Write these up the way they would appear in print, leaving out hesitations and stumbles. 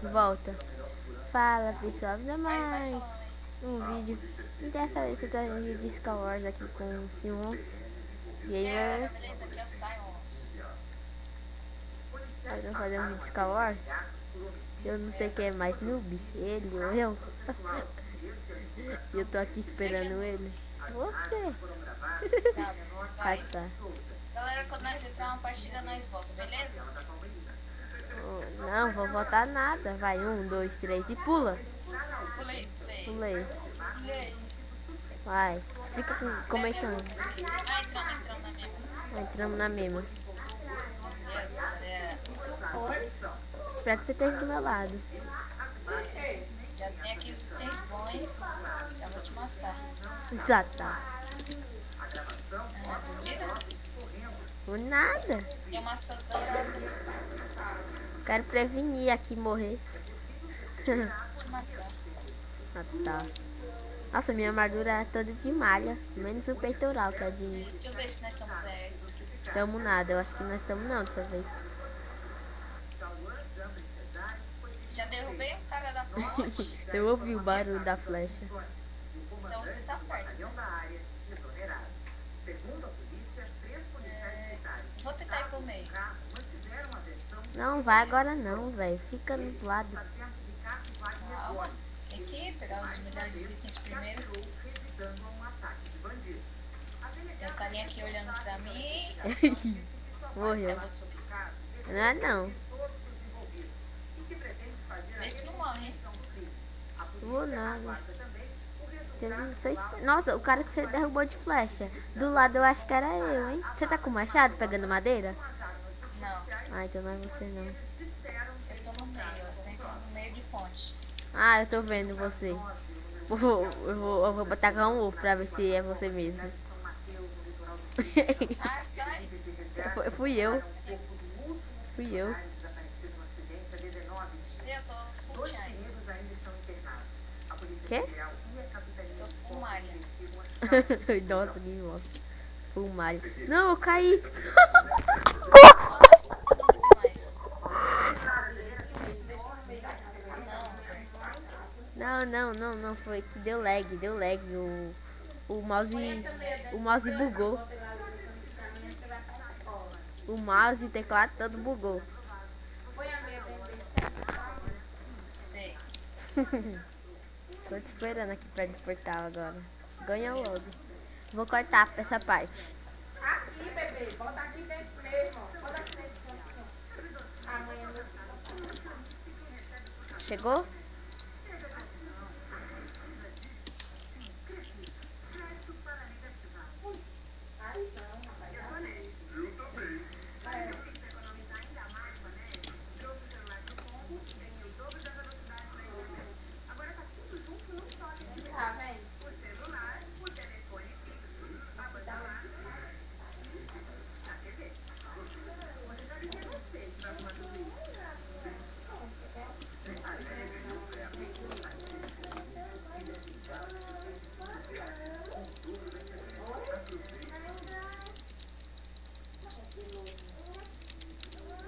Volta. Fala pessoal, ainda Vai mais falando aí. um vídeo. E dessa vez eu tô trazendo um vídeo de Star Wars aqui com o Simons. Galera, Gamer. beleza? Aqui é o Simons. Nós vamos fazer um vídeo de Star Wars. Eu não sei quem é mais noob, ele ou eu. E eu tô aqui Você que é esperando ele. noob. Você. Tá, Ah, vai. tá. Galera, quando nós entrar uma partida, nós volta, beleza? Não, vou votar nada. Vai, 1, 2, 3 e pula. Pulei, pulei. Pulei. Pulei. Vai. Fica Escreve comentando. alguma aí. Ah, entramos na mesma. Entramos na mesma. Yes, galera. Espero que você esteja do meu lado. Já tem aqui os itens bons, hein? Já vou te matar. Exato. Ah, duvida? Por nada. Tem uma maçã dourada. Quero prevenir aqui morrer. Vou te matar. Ah, tá. Nossa, minha armadura é toda de malha. Menos o peitoral, que é de... Deixa eu ver se nós estamos perto. Tamo nada. Eu acho que nós estamos não dessa vez. Já derrubei um cara da ponte. Eu ouvi o barulho da flecha. Então você tá perto. Vou tentar ir pro meio. Não, vai agora não, velho. Fica nos lados. Calma. Tem que pegar os melhores itens primeiro. Tem um carinha aqui olhando pra mim. É Morreu. você. Não é não. Vê se não morre, hein? Vou nada. Nossa, o cara que você derrubou de flecha. Do lado eu acho que era eu, hein? Você tá com machado pegando madeira? Não. Ah, então não é você não. Eu tô no meio. Eu tô entrando no meio de ponte. Ah, eu tô vendo você. Eu vou tacar um ovo pra ver se é você mesmo. Ah, sai. Fui eu. Nossa, cadê? Fui eu. Sei, eu tô full time. Quê? Tô full malha. Nossa, que bosta. Fumalho. Não, eu caí. Nossa, tá dando demais. Não, não, não, não. Foi que deu lag, deu lag. O mouse. Sim, também. O mouse bugou. O mouse e o teclado todo bugou. Sei. Tô te esperando aqui perto do portal agora. Ganha logo. Vou cortar essa parte. Aqui, bebê, bota aqui dentro mesmo. Bota aqui dentro. Amanhã meu Chegou? tá vendo?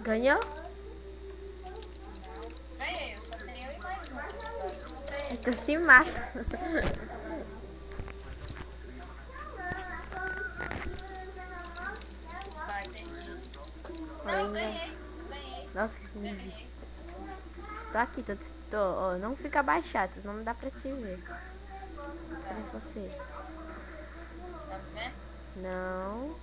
Ganhou? Não. Ganhei, eu só tenho eu e mais um aqui no caso. Então se mata. Vai, perdi. Não, eu Ainda. ganhei. Eu ganhei. Nossa, que Eu lindo. ganhei. Tô aqui, ó, não fica abaixado, senão não dá pra te ver. Tá. Cadê você? Tá vendo? Não.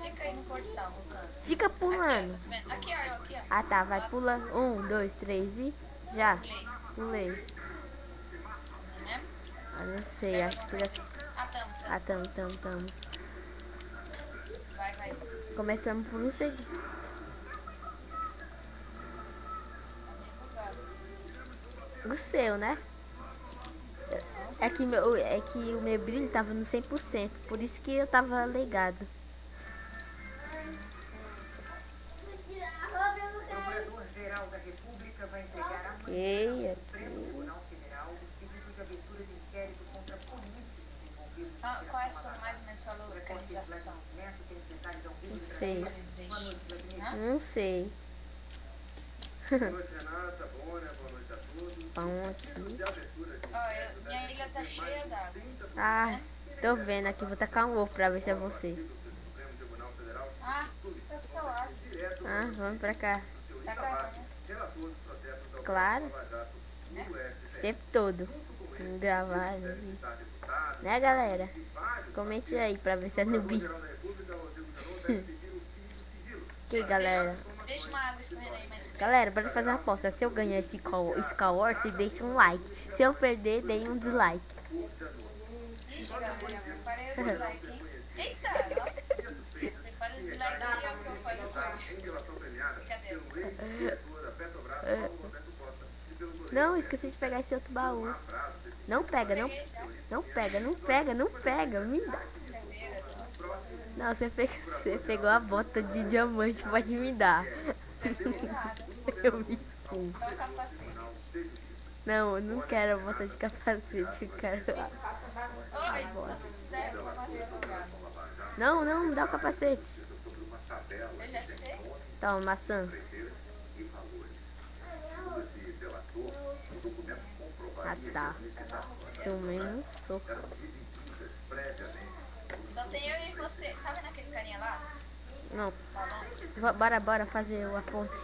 Fica aí no portal, no canto. Fica Aqui, ó, pulando. tá vendo? Aqui, ó, aqui, ó. Ah tá, vai, pula. 1, 2, 3 e já. Pulei. Pulei. Tá mesmo? Ah, não sei, Escreve acho alguma que já. coisa aí. Ah, tamo, Ah, tamo. tamo. Vai, vai. Começamos por um segundo. Tá meio bugado. O seu, né? É que o meu brilho tava no 100%, por isso que eu tava ligado. Ok, aqui. Ah, qual é a sua, mais ou menos sua localização? Não sei. Localization. Hã? Não sei. Pão aqui. Ó, minha ilha tá cheia d'água. Ah, tô vendo aqui. Vou tacar um ovo pra ver se é você. Ah, você tá do seu lado. Ah, vamos pra cá. Você tá gravando. Claro. O tempo todo. Vamos gravar isso. Né, galera? Comente aí pra ver se é noob. Que galera? Deixa uma água escorrendo aí mais perto. Galera, bora fazer uma aposta. Se eu ganhar esse Skyward, você deixa um like. Se eu perder, dei um dislike. Ixi, galera, preparei o dislike, hein? Eita, nossa. Prepara o dislike aí, é o que eu faço com ele. Brincadeira. Não, esqueci de pegar esse outro baú. Não pega, não. Peguei já. Não pega, não pega, não pega. Me dá. Brincadeira, Não, você pegou a bota de diamante, pode me dar. Você não pegou nada. Eu me fui. Então o capacete. Não, eu não quero a bota de capacete, eu quero. Oi, só se me der uma maçã dourada. Não, não, me dá o capacete. Eu já te dei. Toma, maçã. Ah, tá. Sumei um soco. Só tem eu e você. Tá vendo aquele carinha lá? Não, Balão? bora fazer a ponte.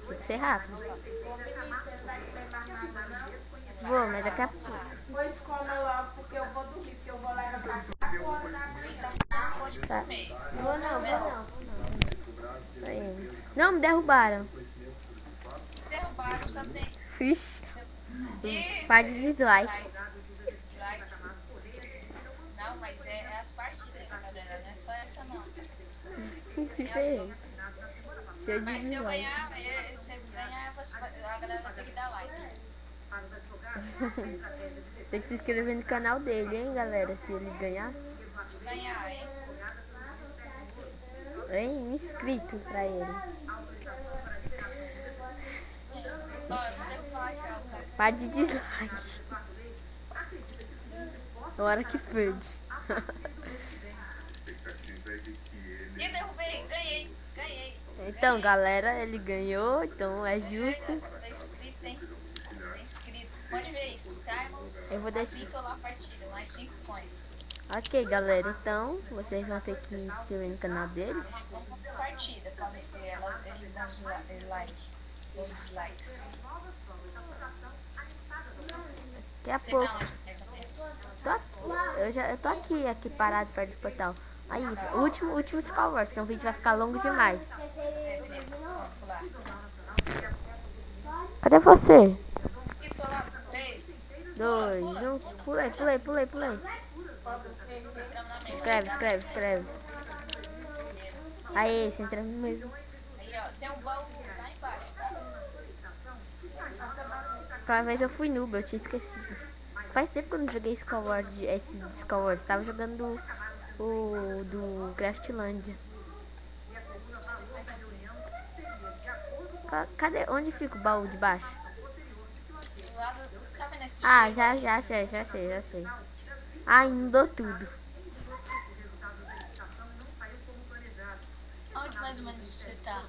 Tem que ser rápido. Vou, mas daqui a pouco. Pois coma logo, porque eu vou dormir, porque eu vou levar pra cá agora na Ele tá fazendo ponte Tá. por meio. Vou não. Não, me derrubaram. Derrubaram, só tem. Vixe, Ih, par de dislike. Dislike. Não, mas é as partidas, galera. Não é só essa, não. Tem as outras. Cheio de Mas se eu dislike. ganhar, a galera vai ter que dar like. Tem que se inscrever no canal dele, hein, galera, se ele ganhar. Se eu ganhar, hein? Hein, inscrito pra ele. Ó, eu vou derrubar já o cara. Par de dislike. Na hora que perde. Ih, derrubei, ganhei. Então, galera, ele ganhou, então é justo. Tá inscrito, hein? Tá inscrito. Pode ver isso. Simons, Eu vou deixar. capítulo a partida, mais 5 coins. Ok, galera, então vocês vão ter que se inscrever no canal dele. Vamos pra partida pra ver se eles dão like ou dislikes. Daqui a Você pouco. tá onde, mais ou menos? Tô aqui. Eu tô aqui parado perto do portal. Aí, último Skywars, então o vídeo vai ficar longo demais. É, beleza. Vamos pular. Cadê você? Aqui do seu lado, 3. 2, 1. Pulei. Entramos na mesma. Escreve. Beleza. Aí, você entra no mesmo. Aí, ó, tem um baú lá embaixo, tá? Aquela vez eu fui noob, eu tinha esquecido. Faz tempo que eu não joguei Skyward, esse Skyward. Tava jogando o do Craftlandia. Cadê? Onde fica o baú de baixo? Do lado. Tá vendo esse Ah, gelo já aí? achei. Ah, inundou tudo. Onde mais ou menos você tá?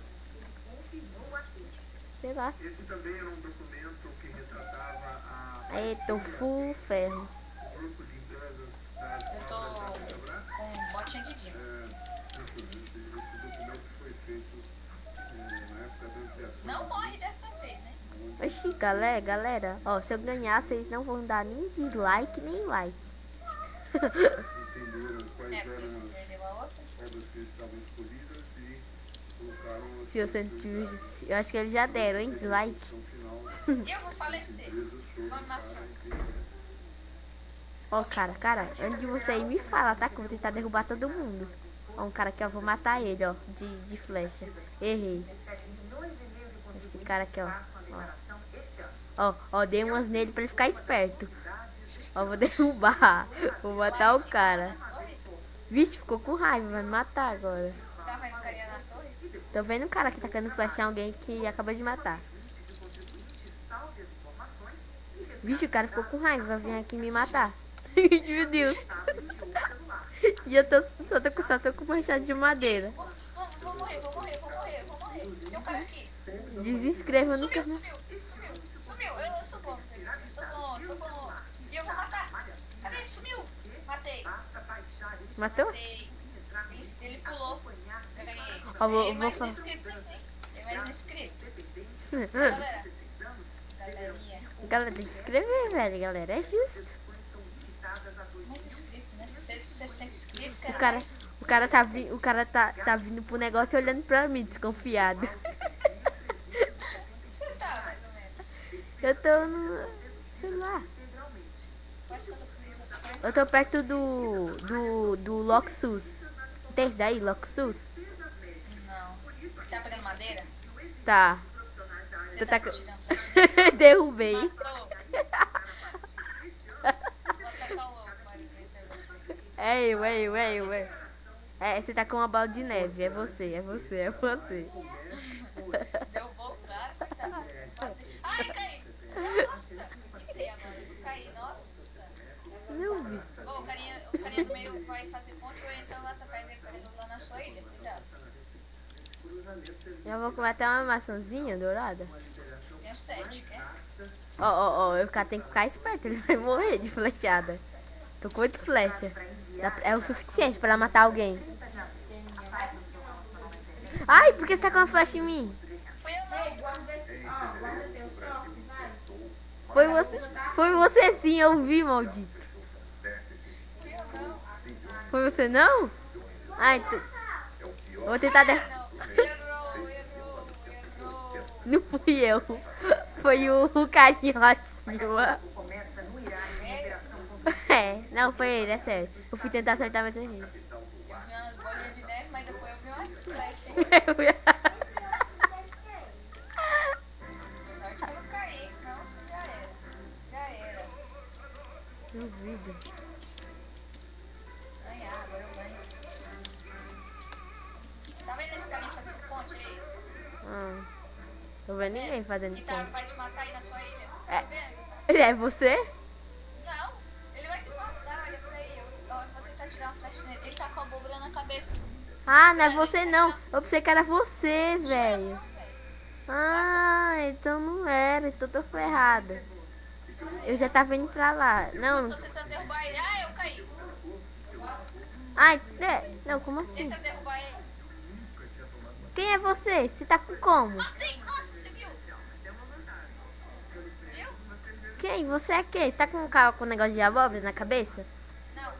Sei lá. Esse também era um documento que retratava Aí, tô full ferro. o grupo de empresas da Eu tô com um botinha de Dima. esse documento foi feito na época da ampliação. Não morre dessa vez, né? Oxi, galera, ó, se eu ganhar, vocês não vão dar nem dislike, nem like. Entenderam quais É, porque eram você perdeu a outra. as obras que estavam escolhidas e colocaram Se você não tiver, eu acho que eles já deram, hein, dislike. no final E eu vou falecer. Vamos maçã. Ó, cara, antes de você ir, me fala, tá? Que eu vou tentar derrubar todo mundo. Ó, um cara aqui, ó, vou matar ele, ó, de flecha. Errei. Esse cara aqui, ó. Ó, dei umas nele pra ele ficar esperto. Ó, vou derrubar. Vou matar o cara. Oi, Vixe, ficou com raiva, vai me matar agora. tá vendo o carinha na torre? Tô vendo um cara que tacando flecha em alguém que acabou de matar. Vixe, o cara ficou com raiva, vai vir aqui me matar. Meu Deus. E eu só tô com machado de madeira. Vou morrer. Tem um cara aqui. Desinscreva no Sumiu, canal. sumiu. Eu sou bom no PVP. Eu sou bom. E eu vou matar. Cadê? Sumiu. Matei. Matou? Matei. Ele pulou. Ganhei. Ó, vou Tem mais falar. inscrito também. Tem mais inscrito. Galera. Galerinha. Galera, tem que se inscrever, velho. Galera, é justo. Mais inscritos, né? 160 inscritos, O quero cara, mais. o cara tá vindo pro negócio e olhando pra mim, desconfiado. Você tá, mais ou menos. Eu tô no. Sei lá. Quais são localizações? Eu tô perto do Loxus. Tem isso daí, Loxus? Não. Tá pegando madeira? Tá. Você Tá tá tirando flash nele? Derrubei. Matou. Vou atacar o lobo pra ele ver se é você. É eu. É, você tá com uma bola de neve. É você. Derrubou o cara, coitado. Ai, caí. Nossa. Entrei agora, eu caí. Nossa. Não vi. Ô, o carinha do meio vai fazer ponte ou então lá atacar ele lá na sua ilha. Cuidado. Já vou comer até uma maçãzinha dourada. Tenho 7, quer? Ó, o cara tem que ficar esperto. Ele vai morrer de flechada. Tô com 8 flechas. É o suficiente pra matar alguém. Ai, por que você tá com uma flecha em mim? Fui eu não. Ei, guarda esse, ó, guarda teu short, vai. Foi você sim, eu vi, maldito. Fui eu não. Foi você não? Ai, vou tentar Não. Errou. Não fui eu. Foi o carinha lá de cima. É, não, foi ele, é sério. Eu fui tentar acertar, mas errei. Eu vi umas bolinhas de neve, mas depois eu vi umas flechas, hein? Sorte que eu não caí, senão você já era. Duvido. Ganhar, agora eu ganho. Tá vendo esse carinha fazendo ponte aí? Tô vendo ninguém fazendo Que tá, ponte. vai te matar aí na sua ilha? É. Tá vendo? É você? Não, ele vai te matar, olha pra aí. Eu vou tentar tirar uma flecha nele. Ele tá com a abóbora na cabeça. Ah, não é você não. Eu pensei que era você, velho. Não, velho. Ah, então não era. Então tô ferrada. Eu já tava indo pra lá. Não. Eu tô tentando derrubar ele. Ah, eu caí. Ai, não, como assim? Tenta derrubar ele. Quem é você? Você tá com como? Matei! Nossa, você viu? Viu? Quem? Você é quem? Você tá com com negócio de abóbora na cabeça? Não.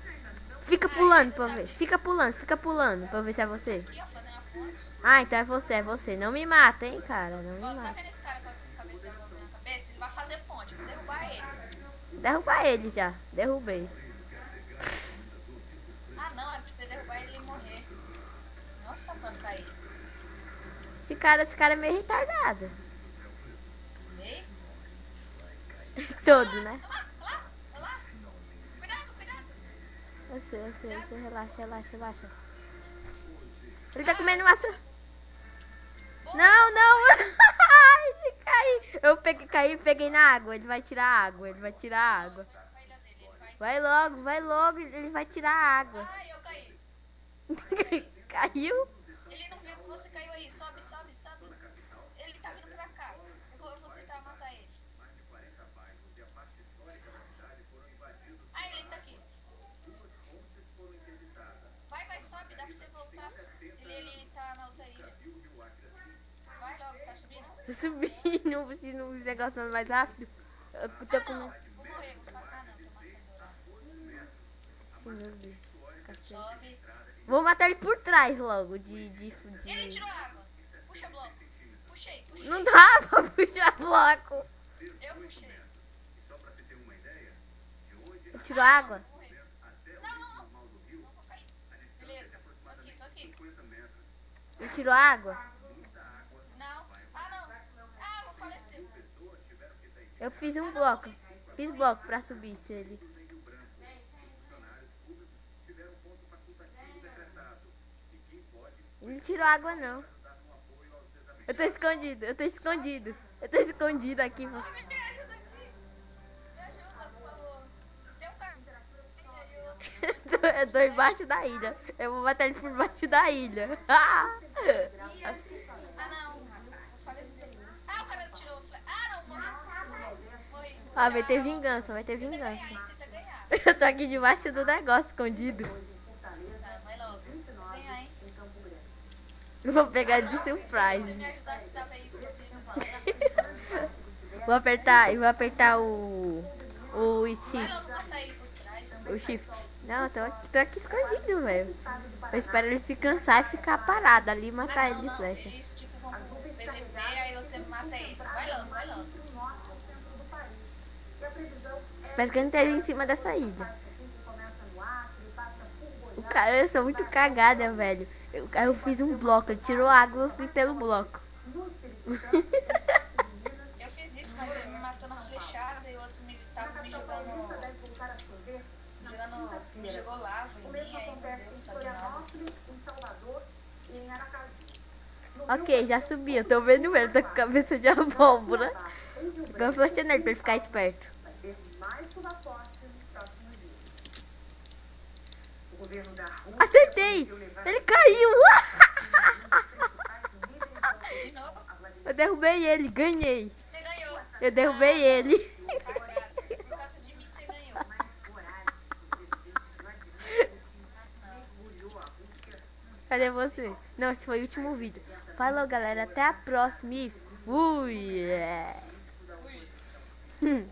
Fica pulando pra ver. Fica pulando pra eu ver se é você. Aqui, ó, fazendo a ponte. Ah, então é você. Não me mata, hein, cara. Não me Ó, tá mata. vendo esse cara com a cabeça de abóbora na cabeça? Ele vai fazer ponte, vou derrubar ele. Derruba ele já. Derrubei. Ah, não, é pra você derrubar ele e morrer. Nossa, pra cair. Esse cara é meio retardado. Ei, Todo, né? olha lá. Cuidado. Eu sei. Relaxa. Ele tá comendo maçã. Não. Ai, caí. Eu peguei na água. Ele vai tirar a água. Foi pra ilha dele, ele vai... Vai logo. Ele vai tirar a água. Ai, eu caí. Caiu? Ele não viu que você caiu aí. Sobe. Ele tá vindo pra cá. Eu vou tentar matar ele. Ah, ele tá aqui. Vai, sobe. Dá pra você voltar. Ele tá na outra ilha. Vai logo, tá subindo? Tô subindo. Se não o negócio mais rápido. Eu tô Ah, com... não. Vou morrer. Ah, não. Tem maçã dourada. Sim, meu Deus. Cacete. Sobe. Vou matar ele por trás logo. Ele tirou água. Puxa bloco. Puxei. Não dá pra puxar bloco. Eu puxei. Ele tirou água? Vou morrer. Não. Não vou cair. Beleza. Tô aqui. Ele tirou água? Não. Ah, não. Ah, vou falecer. Eu fiz um bloco. Fiz bloco pra subir se ele... Ele não tirou água não. Eu tô escondido aqui. Sobe, me ajuda aqui. Me ajuda, por favor. Tem um cara aí e outro. Eu tô embaixo da ilha. Eu vou matar ele por baixo da ilha. Ah, não. Vou falecer. Ah, o cara tirou o flash. Ah, não, morri. Ah, vai ter vingança, vai ter Tenta ganhar, vingança. hein? Tenta ganhar. Eu tô aqui debaixo do negócio escondido. Tá, vai logo. Tenta ganhar, hein? Eu vou pegar de Se você surprise. me ajudasse, você tava aí escondido, não. Vou apertar o Vai shift. logo matar ele por trás. O shift. Não, eu tô aqui escondido, velho. Eu espero ele se cansar e ficar parado ali e matar Ah, ele de não, flecha. eles tipo vão pro PVP, aí você mata ele. Vai logo, vai logo. Espero que ele não esteja em cima dessa ilha. Eu sou muito cagada, velho. Eu fiz um bloco, ele tirou água e eu fui pelo bloco. Eu fiz isso, mas ele me matou na flechada e o outro tava me jogando. Me jogou lava em mim, aí não deu pra fazer nada. Ok, já subi, eu tô vendo ele, tá com cabeça de abóbora. Agora flecha nele pra ele ficar esperto. Acertei! Ele caiu! De novo, Eu derrubei ele, ganhei. você ganhou. Eu derrubei ele. Cagada. Por causa de mim, você ganhou. Ah, não. Cadê você? Não, esse foi o último vídeo. Falou, galera. Até a próxima e fui! Ui.